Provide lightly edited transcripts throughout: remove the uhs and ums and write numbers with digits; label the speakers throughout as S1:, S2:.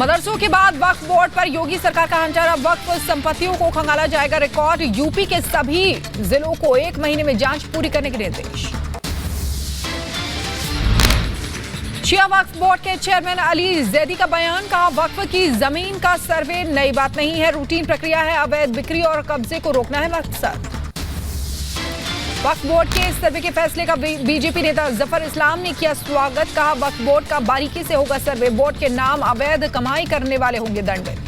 S1: मदरसों के बाद वक्फ बोर्ड पर योगी सरकार का हंगामा। वक्फ संपत्तियों को खंगाला जाएगा रिकॉर्ड। यूपी के सभी जिलों को 1 महीने में जांच पूरी करने के निर्देश। शिया वक्फ बोर्ड के चेयरमैन अली जैदी का बयान। कहा वक्फ की जमीन का सर्वे नई बात नहीं है, रूटीन प्रक्रिया है। अवैध बिक्री और कब्जे को रोकना है मकसद। वक्फ बोर्ड के इस सर्वे के फैसले का बीजेपी नेता जफर इस्लाम ने किया स्वागत। कहा वक्फ बोर्ड का बारीकी से होगा सर्वे। बोर्ड के नाम अवैध कमाई करने वाले होंगे दंडित।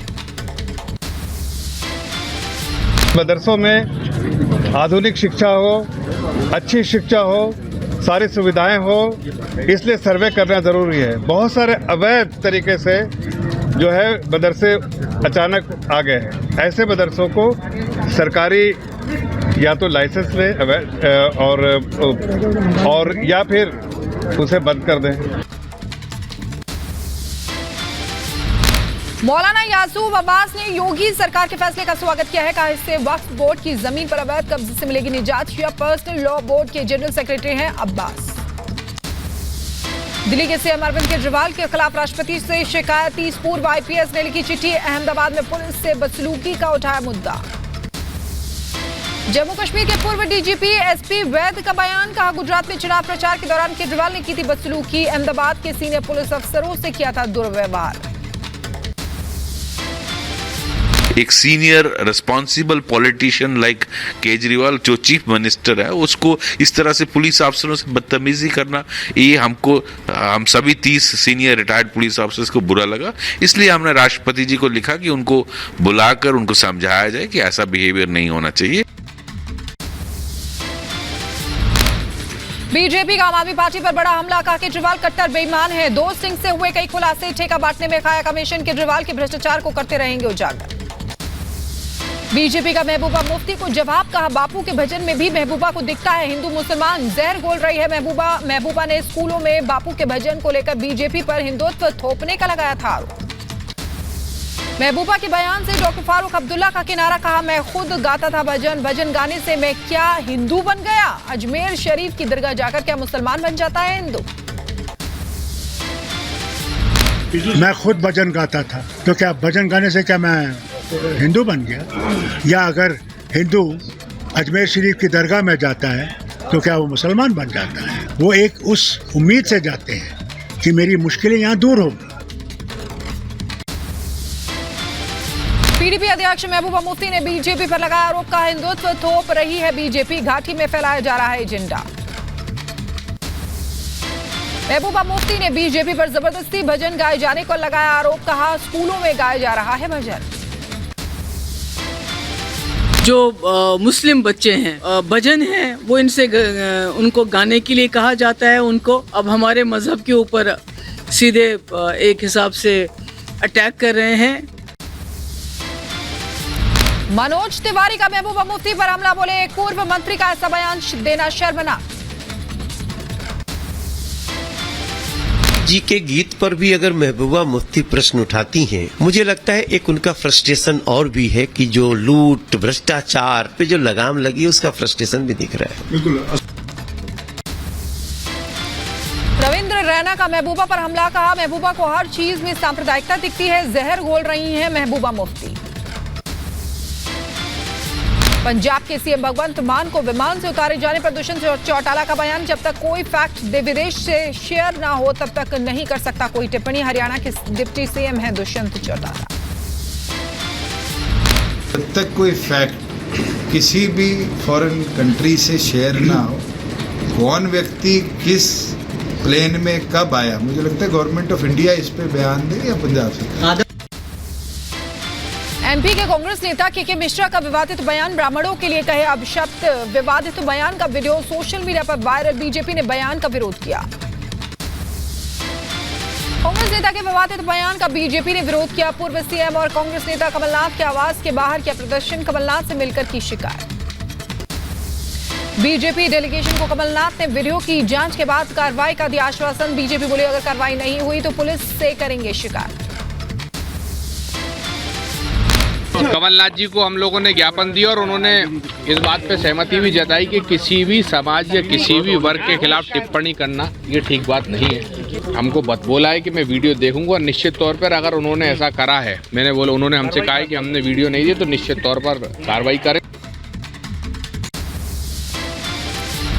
S2: मदरसों में आधुनिक शिक्षा हो, अच्छी शिक्षा हो, सारी सुविधाएं हो, इसलिए सर्वे करना जरूरी है। बहुत सारे अवैध तरीके से जो है मदरसे अचानक आ गए हैं। ऐसे मदरसों को सरकारी या तो लाइसेंस ले और या फिर उसे बंद कर दें।
S1: मौलाना यासूब अब्बास ने योगी सरकार के फैसले का स्वागत किया है। कहा इससे वक्फ बोर्ड की जमीन पर अवैध कब्जे से मिलेगी निजात। शिया पर्सनल लॉ बोर्ड के जनरल सेक्रेटरी हैं अब्बास। दिल्ली के सीएम अरविंद केजरीवाल के खिलाफ राष्ट्रपति से शिकायत। 30 पूर्व आईपीएस ने लिखी चिट्ठी। अहमदाबाद में पुलिस से बदसलूकी का उठाया मुद्दा। जम्मू कश्मीर के पूर्व डीजीपी एसपी वैद का बयान। कहा गुजरात में चुनाव प्रचार के दौरान केजरीवाल ने की थी बदसलूकी। अहमदाबाद के सीनियर पुलिस अफसरों से किया था दुर्व्यवहार।
S3: एक senior responsible politician like Kejriwal जो चीफ मिनिस्टर है, उसको इस तरह से पुलिस अफसरों से बदतमीजी करना, ये हम सभी 30 सीनियर रिटायर्ड पुलिस अफसर्स को बुरा लगा। इसलिए हमने राष्ट्रपति जी को लिखा कि उनको बुलाकर उनको समझाया जाए कि ऐसा बिहेवियर नहीं होना चाहिए।
S1: बीजेपी का आम आदमी पार्टी पर बड़ा हमला। कहा केजरीवाल कट्टर बेईमान है। दोस्त सिंह से हुए कई खुलासे। ठेका बांटने में खाया कमीशन। केजरीवाल के भ्रष्टाचार को करते रहेंगे उजागर। बीजेपी का महबूबा मुफ्ती को जवाब। कहा बापू के भजन में भी महबूबा को दिखता है हिंदू मुसलमान। जहर घोल रही है महबूबा ने स्कूलों में बापू के भजन को लेकर बीजेपी पर हिंदुत्व थोपने का लगाया था आरोप। महबूबा के बयान से डॉक्टर फारूक अब्दुल्ला का किनारा। कहा मैं खुद गाता था भजन गाने से मैं क्या हिंदू बन गया। अजमेर शरीफ की दरगाह जाकर क्या मुसलमान बन जाता है हिंदू।
S4: मैं खुद भजन गाता था तो क्या भजन गाने से क्या मैं हिंदू बन गया? या अगर हिंदू अजमेर शरीफ की दरगाह में जाता है तो क्या वो मुसलमान बन जाता है? वो एक उस उम्मीद से जाते हैं कि मेरी मुश्किलें यहाँ दूर होंगी।
S1: पीडीपी अध्यक्ष महबूबा मुफ्ती ने बीजेपी पर लगाया आरोप। कहा हिंदुत्व थोप रही है बीजेपी। घाटी में फैलाया जा रहा है एजेंडा। महबूबा मुफ्ती ने बीजेपी पर जबरदस्ती भजन गाए जाने को लगाया आरोप। कहा स्कूलों में गाया जा रहा है भजन।
S5: जो मुस्लिम बच्चे हैं भजन हैं वो इनसे उनको गाने के लिए कहा जाता है उनको। अब हमारे मजहब के ऊपर सीधे एक हिसाब से अटैक कर रहे हैं।
S1: मनोज तिवारी का महबूबा मुफ्ती पर हमला। बोले एक पूर्व मंत्री का ऐसा बयान देना शर्मनाक।
S6: जी के गीत पर भी अगर महबूबा मुफ्ती प्रश्न उठाती हैं, मुझे लगता है एक उनका फ्रस्ट्रेशन और भी है कि जो लूट भ्रष्टाचार पे जो लगाम लगी उसका फ्रस्ट्रेशन भी दिख रहा है।
S4: बिल्कुल।
S1: रविंद्र रैना का महबूबा पर हमला। कहा महबूबा को हर चीज में सांप्रदायिकता दिखती है। जहर घोल रही हैं महबूबा मुफ्ती। पंजाब के सीएम भगवंत मान को विमान से उतारे जाने पर दुष्यंत चौटाला का बयान। जब तक कोई फैक्ट विदेश से शेयर ना हो तब तक नहीं कर सकता कोई टिप्पणी। हरियाणा के डिप्टी सीएम हैं दुष्यंत चौटाला।
S7: जब तक कोई फैक्ट किसी भी फॉरेन कंट्री से शेयर ना हो, कौन व्यक्ति किस प्लेन में कब आया, मुझे लगता है गवर्नमेंट ऑफ इंडिया इस पे बयान दे या पंजाब से।
S1: एमपी के कांग्रेस नेता के मिश्रा का विवादित बयान। ब्राह्मणों के लिए कहे अब शब्द। विवादित बयान का वीडियो सोशल मीडिया पर वायरल। बीजेपी ने बयान का विरोध किया। कांग्रेस नेता के विवादित बयान का बीजेपी ने विरोध किया। पूर्व सीएम और कांग्रेस नेता कमलनाथ के आवास के बाहर किया प्रदर्शन। कमलनाथ से मिलकर की शिकायत। बीजेपी डेलीगेशन को कमलनाथ ने वीडियो की जांच के बाद कार्रवाई का दिया आश्वासन। बीजेपी बोले अगर कार्रवाई नहीं हुई तो पुलिस से करेंगे शिकायत।
S8: कमलनाथ जी को हम लोगों ने ज्ञापन दिया और उन्होंने इस बात पे सहमति भी जताई कि किसी भी समाज या किसी भी वर्ग के खिलाफ टिप्पणी करना ये ठीक बात नहीं है। हमको बोला है कि मैं वीडियो देखूंगा और निश्चित तौर पर अगर उन्होंने ऐसा करा है, उन्होंने हमसे कहा है कि हमने वीडियो नहीं दी तो निश्चित तौर पर कार्रवाई करें।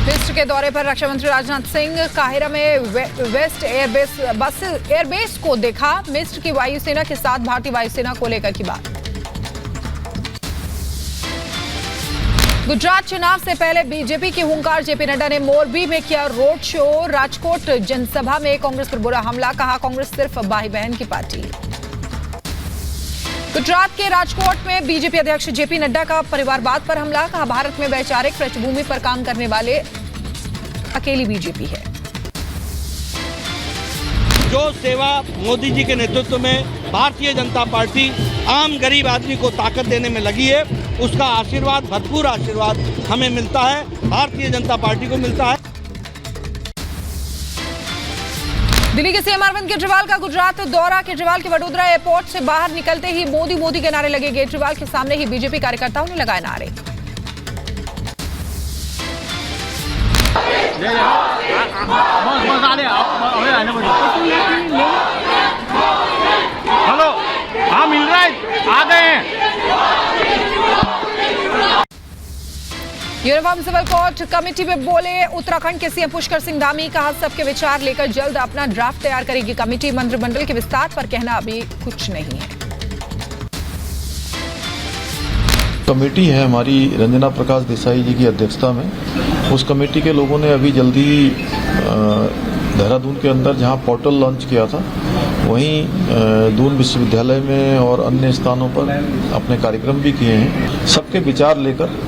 S1: मिस्र के दौरे पर रक्षा मंत्री राजनाथ सिंह काहिरा में वेस्ट एयरबेस को देखा। मिस्र की वायुसेना के साथ भारतीय वायुसेना को लेकर की बात। गुजरात चुनाव से पहले बीजेपी के हुंकार जेपी नड्डा ने मोरबी में किया रोड शो। राजकोट जनसभा में कांग्रेस पर बुरा हमला, कहा कांग्रेस सिर्फ भाई बहन की पार्टी। गुजरात के राजकोट में बीजेपी अध्यक्ष जेपी नड्डा का परिवारवाद पर हमला, कहा भारत में वैचारिक पृष्ठभूमि पर काम करने वाले अकेली बीजेपी है।
S9: जो सेवा मोदी जी के नेतृत्व में भारतीय जनता पार्टी आम गरीब आदमी को ताकत देने में लगी है, उसका आशीर्वाद, भरपूर आशीर्वाद हमें मिलता है, भारतीय जनता पार्टी को मिलता है।
S1: दिल्ली के सीएम अरविंद केजरीवाल का गुजरात दौरा। केजरीवाल के वडोदरा एयरपोर्ट से बाहर निकलते ही मोदी मोदी के नारे लगे। केजरीवाल के सामने ही बीजेपी कार्यकर्ताओं ने लगाए नारे।
S9: हेलो, हाँ मिल रहा है, आ गए हैं।
S1: यूनिफॉर्म सिविल कोड कमेटी में बोले उत्तराखंड के सीएम पुष्कर सिंह धामी, कहा सबके विचार लेकर जल्द अपना ड्राफ्ट तैयार करेगी कमेटी। मंत्रिमंडल के विस्तार पर कहना अभी कुछ नहीं है।
S10: कमेटी है हमारी रंजना प्रकाश देसाई जी की अध्यक्षता में। उस कमेटी के लोगों ने अभी जल्दी देहरादून के अंदर जहां पोर्टल लॉन्च किया था, वहीं दून विश्वविद्यालय में और अन्य स्थानों पर अपने कार्यक्रम भी किए हैं। सबके विचार लेकर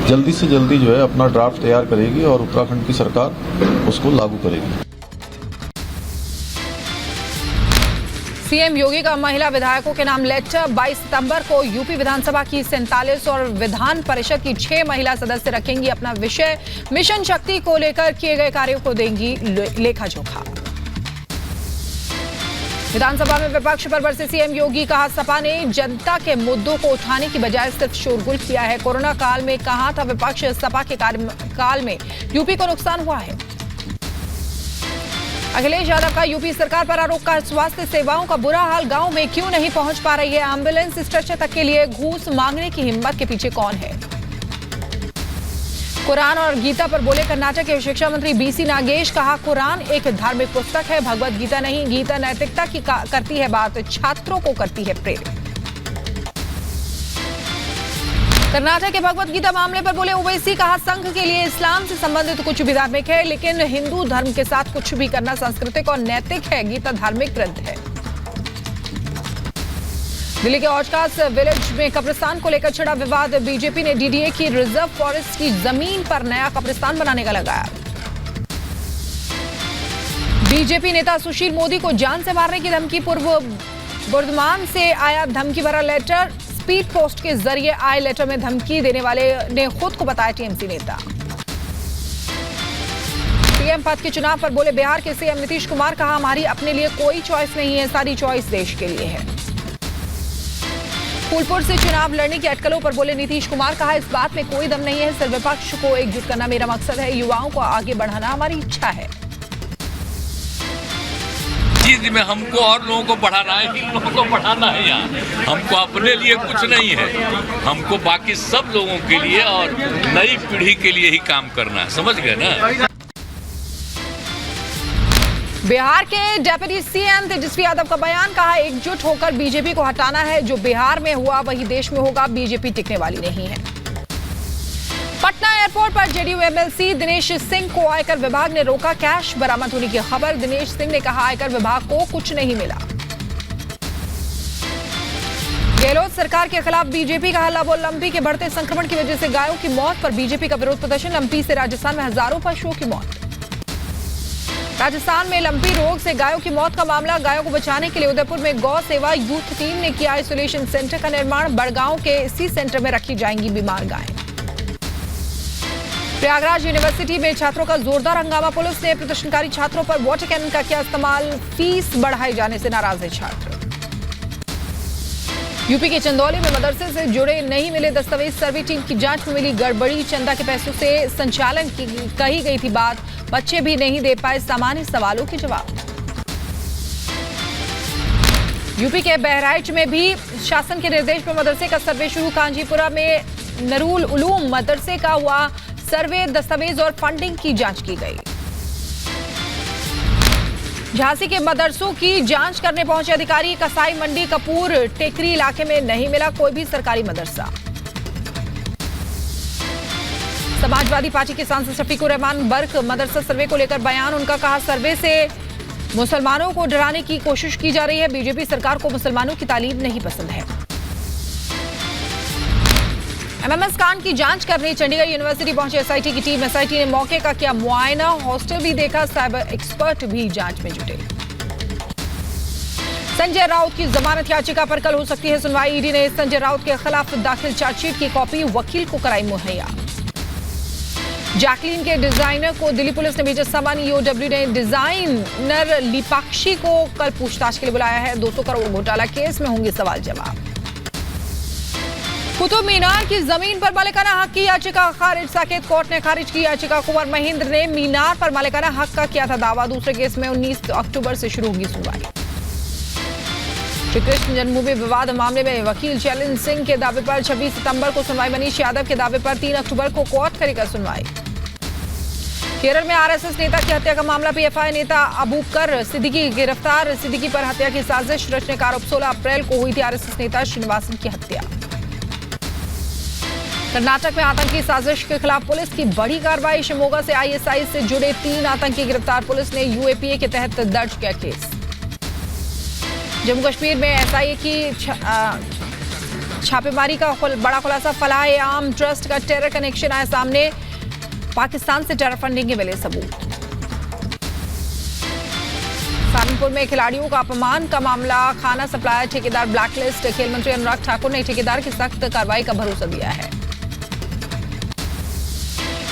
S10: जल्दी से जल्दी जो है अपना ड्राफ्ट तैयार करेगी और उत्तराखंड की सरकार उसको लागू करेगी।
S1: सीएम योगी का महिला विधायकों के नाम लेटर। 22 सितंबर को यूपी विधानसभा की 47 और विधान परिषद की 6 महिला सदस्य रखेंगी अपना विषय। मिशन शक्ति को लेकर किए गए कार्यों को देंगी लेखा जोखा। विधानसभा में विपक्ष पर बरसे सीएम योगी, कहा सपा ने जनता के मुद्दों को उठाने की बजाय सिर्फ शोरगुल किया है। कोरोना काल में कहा था विपक्ष, सपा के कार्यकाल में यूपी को नुकसान हुआ है। अखिलेश यादव का यूपी सरकार पर आरोप, का स्वास्थ्य सेवाओं का बुरा हाल, गांव में क्यों नहीं पहुंच पा रही है एम्बुलेंस, स्ट्रेचर तक के लिए घूस मांगने की हिम्मत के पीछे कौन है। कुरान और गीता पर बोले कर्नाटक के शिक्षा मंत्री बीसी नागेश, कहा कुरान एक धार्मिक पुस्तक है, भगवत गीता नहीं। गीता नैतिकता की करती है बात, छात्रों को करती है प्रेरित। कर्नाटक के भगवत गीता मामले पर बोले ओवैसी, कहा संघ के लिए इस्लाम से संबंधित कुछ भी धार्मिक है, लेकिन हिंदू धर्म के साथ कुछ भी करना सांस्कृतिक और नैतिक है। गीता धार्मिक ग्रंथ है। दिल्ली के औजकास विलेज में कब्रिस्तान को लेकर छिड़ा विवाद। बीजेपी ने डीडीए की रिजर्व फॉरेस्ट की जमीन पर नया कब्रिस्तान बनाने का लगाया। बीजेपी नेता सुशील मोदी को जान से मारने की धमकी। पूर्व वर्धमान से आया धमकी भरा लेटर। स्पीड पोस्ट के जरिए आए लेटर में धमकी देने वाले ने खुद को बताया टीएमसी नेता। सीएम पद के चुनाव पर बोले बिहार के सीएम नीतीश कुमार, कहा हमारी अपने लिए कोई चॉइस नहीं है, सारी चॉइस देश के लिए है। फूलपुर से चुनाव लड़ने की अटकलों पर बोले नीतीश कुमार, कहा इस बात में कोई दम नहीं है, सिर्फ विपक्ष को एकजुट करना मेरा मकसद है, युवाओं को आगे बढ़ाना हमारी इच्छा है।
S11: चीज में हमको और लोगों को बढ़ाना है, इन लोगों को बढ़ाना है। यहाँ हमको अपने लिए कुछ नहीं है, हमको बाकी सब लोगों के लिए और नई पीढ़ी के लिए ही काम करना है, समझ गए ना।
S1: बिहार के डिप्टी सीएम तेजस्वी यादव का बयान, कहा एकजुट होकर बीजेपी को हटाना है, जो बिहार में हुआ वही देश में होगा, बीजेपी टिकने वाली नहीं है। पटना एयरपोर्ट पर जेडीयू एमएलसी दिनेश सिंह को आयकर विभाग ने रोका, कैश बरामद होने की खबर। दिनेश सिंह ने कहा आयकर विभाग को कुछ नहीं मिला। गहलोत सरकार के खिलाफ बीजेपी का हल्ला बोल। लंपी के बढ़ते संक्रमण की वजह से गायों की मौत पर बीजेपी का विरोध प्रदर्शन। लंपी से राजस्थान में हजारों पशुओं की मौत। राजस्थान में लंपी रोग से गायों की मौत का मामला। गायों को बचाने के लिए उदयपुर में गौ सेवा यूथ टीम ने किया आइसोलेशन सेंटर का निर्माण। बड़गांव के इसी सेंटर में रखी जाएंगी बीमार गायें। प्रयागराज यूनिवर्सिटी में छात्रों का जोरदार हंगामा। पुलिस ने प्रदर्शनकारी छात्रों पर वाटर कैनन का किया इस्तेमाल। फीस बढ़ाए जाने से नाराज है छात्र। यूपी के चंदौली में मदरसे से जुड़े नहीं मिले दस्तावेज, सर्वे टीम की जांच में मिली गड़बड़ी, चंदा के पैसों से संचालन की कही गई थी बात, बच्चे भी नहीं दे पाए सामान्य सवालों के जवाब। यूपी के बहराइच में भी शासन के निर्देश पर मदरसे का सर्वे शुरू, कांजीपुरा में नरूल उलूम मदरसे का हुआ सर्वे, दस्तावेज और फंडिंग की जांच की गई। झांसी के मदरसों की जांच करने पहुंचे अधिकारी, कसाई मंडी कपूर टेकरी इलाके में नहीं मिला कोई भी सरकारी मदरसा। समाजवादी पार्टी के सांसद शफीकुर रहमान बर्क मदरसा सर्वे को लेकर बयान, उनका कहा सर्वे से मुसलमानों को डराने की कोशिश की जा रही है, बीजेपी सरकार को मुसलमानों की तालीम नहीं पसंद है। एमएमएस कांड की जांच करने चंडीगढ़ यूनिवर्सिटी पहुंची एसआईटी की टीम, एसआईटी ने मौके का किया मुआयना, हॉस्टल भी देखा, साइबर एक्सपर्ट भी जांच में जुटे। संजय राउत की जमानत याचिका पर कल हो सकती है सुनवाई, ईडी ने संजय राउत के खिलाफ दाखिल चार्जशीट की कॉपी वकील को कराई मुहैया। जैकलीन के डिजाइनर को दिल्ली पुलिस ने भेजा समन, ईओडब्ल्यू ने डिजाइनर लिपाक्षी को कल पूछताछ के लिए बुलाया है, 200 करोड़ घोटाला केस में होंगे सवाल जवाब। कुतुब मीनार की जमीन पर मालिकाना हक की याचिका खारिज, साकेत कोर्ट ने खारिज की याचिका, कुंवर महेंद्र ने मीनार पर मालिकाना हक का किया था दावा, दूसरे केस में 19 अक्टूबर से शुरू होगी सुनवाई। श्री कृष्ण जन्मभूमि विवाद मामले में वकील चैलेंज सिंह के दावे पर 26 सितंबर को सुनवाई, मनीष यादव के दावे पर 3 अक्टूबर को कोर्ट करेगा सुनवाई। केरल में आरएसएस नेता की हत्या का मामला, पीएफआई नेता अबूबकर सिद्दीकी गिरफ्तार, सिद्दीकी पर हत्या की साजिश रचने का आरोप, 16 अप्रैल को हुई थी आरएसएस नेता श्रीनिवासन की हत्या। कर्नाटक में आतंकी साजिश के खिलाफ पुलिस की बड़ी कार्रवाई, शिमोगा से आईएसआई से जुड़े 3 आतंकी गिरफ्तार, पुलिस ने यूएपीए के तहत दर्ज किया केस। जम्मू कश्मीर में एसआईए की छापेमारी का बड़ा खुलासा, फलाह-ए-आम ट्रस्ट का टेरर कनेक्शन आया सामने, पाकिस्तान से टेरर फंडिंग के मिले सबूत। सहारनपुर में खिलाड़ियों का अपमान का मामला, खाना सप्लायर ठेकेदार ब्लैकलिस्ट, खेल मंत्री अनुराग ठाकुर ने ठेकेदार की सख्त कार्रवाई का भरोसा दिया है।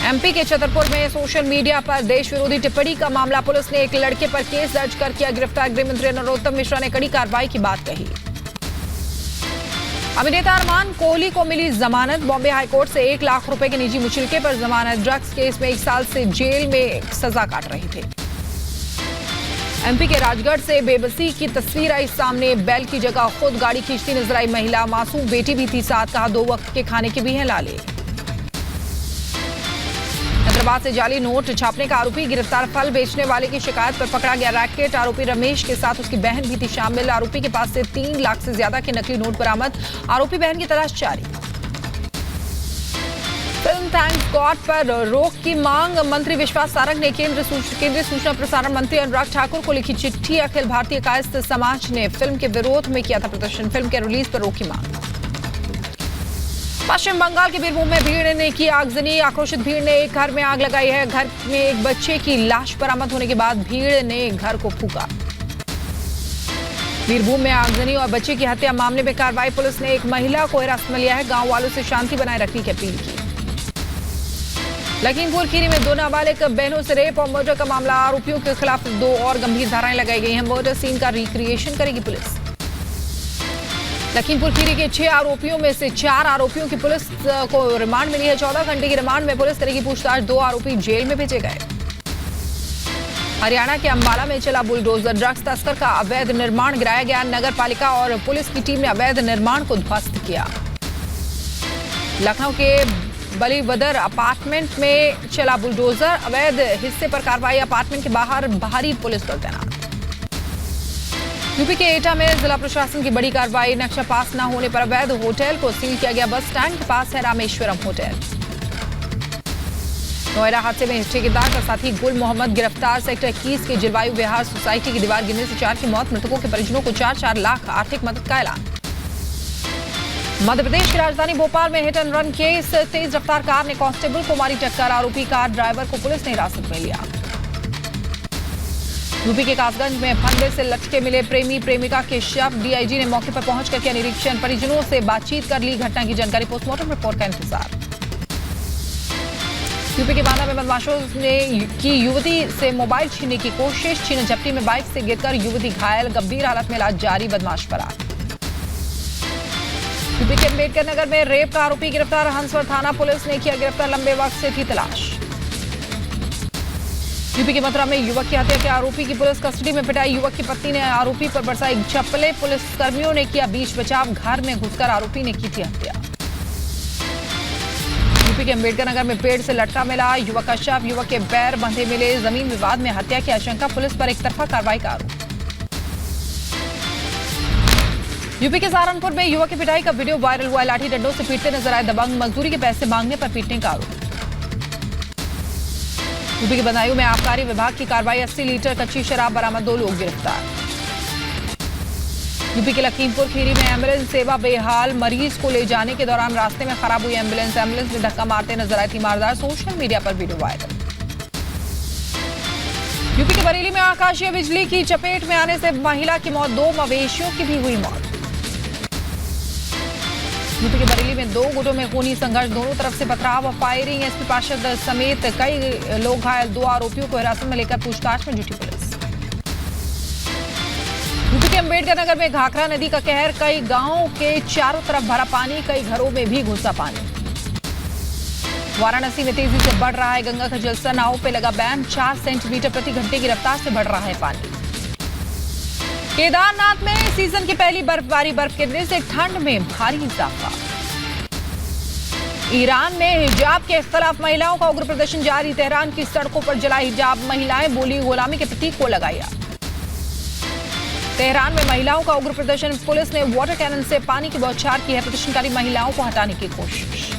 S1: एमपी के छतरपुर में सोशल मीडिया पर देश विरोधी टिप्पणी का मामला, पुलिस ने एक लड़के पर केस दर्ज कर किया गिरफ्तार, गृह मंत्री नरोत्तम मिश्रा ने कड़ी कार्रवाई की बात कही। अभिनेता अरमान कोहली को मिली जमानत, बॉम्बे हाईकोर्ट से 1 लाख रुपए के निजी मुचलके पर जमानत, ड्रग्स केस में 1 साल से जेल में सजा काट रहे थे। एमपी के राजगढ़ से बेबसी की तस्वीर आई सामने, बैल की जगह खुद गाड़ी खींचती नजर आई महिला, मासूम बेटी भी थी साथ, कहा 2 वक्त के खाने के भी हैं लाले। हैदराबाद से जाली नोट छापने का आरोपी गिरफ्तार, फल बेचने वाले की शिकायत पर पकड़ा गया रैकेट, आरोपी रमेश के साथ उसकी बहन भी थी शामिल, आरोपी के पास से 3 लाख से ज्यादा के नकली नोट बरामद, आरोपी बहन की तलाश जारी। फिल्म थैंक्स गॉड पर रोक की मांग, मंत्री विश्वास सारंग ने केंद्रीय सूचना प्रसारण मंत्री अनुराग ठाकुर को लिखी चिट्ठी, अखिल भारतीय कायस्थ समाज ने फिल्म के विरोध में किया था प्रदर्शन, फिल्म के रिलीज पर रोक की मांग। पश्चिम बंगाल के बीरभूम में भीड़ ने की आगजनी, आक्रोशित भीड़ ने एक घर में आग लगाई है, घर में एक बच्चे की लाश बरामद होने के बाद भीड़ ने घर को फूंका। बीरभूम में आगजनी और बच्चे की हत्या मामले में कार्रवाई, पुलिस ने एक महिला को हिरासत में लिया है, गांव वालों से शांति बनाए रखने की अपील की। लखीमपुर खीरी में 2 नाबालिग बहनों से रेप और मर्डर का मामला, आरोपियों के खिलाफ 2 और गंभीर धाराएं लगाई गई हैं, मर्डर सीन का रिक्रिएशन करेगी पुलिस। लखीमपुर खीरी के 6 आरोपियों में से 4 आरोपियों की पुलिस को रिमांड मिली है, 14 घंटे की रिमांड में पुलिस करेगी पूछताछ, 2 आरोपी जेल में भेजे गए। हरियाणा के अंबाला में चला बुलडोजर, ड्रग्स तस्कर का अवैध निर्माण गिराया गया, नगर पालिका और पुलिस की टीम ने अवैध निर्माण को ध्वस्त किया। लखनऊ के बलीवदर अपार्टमेंट में चला बुलडोजर, अवैध हिस्से पर कार्रवाई, अपार्टमेंट के बाहर भारी पुलिस बल तैनात। यूपी के एटा में जिला प्रशासन की बड़ी कार्रवाई, नक्शा पास न होने पर अवैध होटल को सील किया गया, बस स्टैंड के पास है रामेश्वरम होटल। नोएडा हादसे में ठेकेदार का साथी गुल मोहम्मद गिरफ्तार, सेक्टर 21 के जलवायु विहार सोसाइटी की दीवार गिरने से 4 की मौत, मृतकों के परिजनों को 4-4 लाख आर्थिक मदद का ऐलान। मध्य प्रदेश की राजधानी भोपाल में हिट एंड रन केस, तेज रफ्तार कार ने कांस्टेबल को मारी टक्कर, आरोपी कार ड्राइवर को पुलिस ने हिरासत में लिया। यूपी के कासगंज में फंदे से लटके मिले प्रेमी प्रेमिका के शव, डीआईजी ने मौके पर पहुंचकर किया निरीक्षण, परिजनों से बातचीत कर ली घटना की जानकारी, पोस्टमार्टम रिपोर्ट का इंतजार। यूपी के बांदा में बदमाशों ने की युवती से मोबाइल छीनने की कोशिश, छीना झपटी में बाइक से गिरकर युवती घायल, गंभीर हालत में इलाज जारी, बदमाश फरार। यूपी के अम्बेडकर नगर में रेप का आरोपी गिरफ्तार, हंसवर थाना पुलिस ने किया गिरफ्तार, लंबे वक्त से थी तलाश। यूपी के मथुरा में युवक की हत्या के आरोपी की पुलिस कस्टडी में पिटाई, युवक की पत्नी ने आरोपी पर बरसाई चप्पलें, पुलिस कर्मियों ने किया बीच बचाव, घर में घुसकर आरोपी ने की थी हत्या। यूपी के अम्बेडकर नगर में पेड़ से लटका मिला युवक का शव, युवक के पैर बंधे मिले, जमीन विवाद में हत्या की आशंका, पुलिस पर एक तरफा कार्रवाई का आरोप। यूपी के सहारनपुर में युवक की पिटाई का वीडियो वायरल हुआ, लाठी डंडों से पीटते नजर आए दबंग, मजदूरी के पैसे मांगने पर पीटने का आरोप। यूपी के बदायूं में आबकारी विभाग की कार्रवाई, 80 लीटर कच्ची शराब बरामद, 2 लोग गिरफ्तार। यूपी के लखीमपुर खीरी में एम्बुलेंस सेवा बेहाल, मरीज को ले जाने के दौरान रास्ते में खराब हुई एम्बुलेंस में धक्का मारते नजर आई तीमारदार, सोशल मीडिया पर वीडियो वायरल। यूपी के बरेली में आकाशीय बिजली की चपेट में आने से महिला की मौत, 2 मवेशियों की भी हुई मौत। यूपी के बरेली में 2 गुटों में खूनी संघर्ष, दोनों तरफ से पथराव और फायरिंग, एसपी पार्षद समेत कई लोग घायल, 2 आरोपियों को हिरासत में लेकर पूछताछ में जुटी पुलिस। यूपी के अम्बेडकर नगर में घाघरा नदी का कहर, कई गांवों के चारों तरफ भरा पानी, कई घरों में भी घुसा पानी। वाराणसी में तेजी से बढ़ रहा है गंगा का जलस्तर, नाव पे लगा बैन, 4 सेंटीमीटर प्रति घंटे की रफ्तार से बढ़ रहा है पानी। केदारनाथ में सीजन की पहली बर्फबारी, बर्फ गिरने से ठंड में भारी इजाफा। ईरान में हिजाब के खिलाफ महिलाओं का उग्र प्रदर्शन जारी, तेहरान की सड़कों पर जला हिजाब, महिलाएं बोली गुलामी के प्रतीक को लगाया। तेहरान में महिलाओं का उग्र प्रदर्शन, पुलिस ने वाटर कैनन से पानी की बौछार की है, प्रदर्शनकारी महिलाओं को हटाने की कोशिश।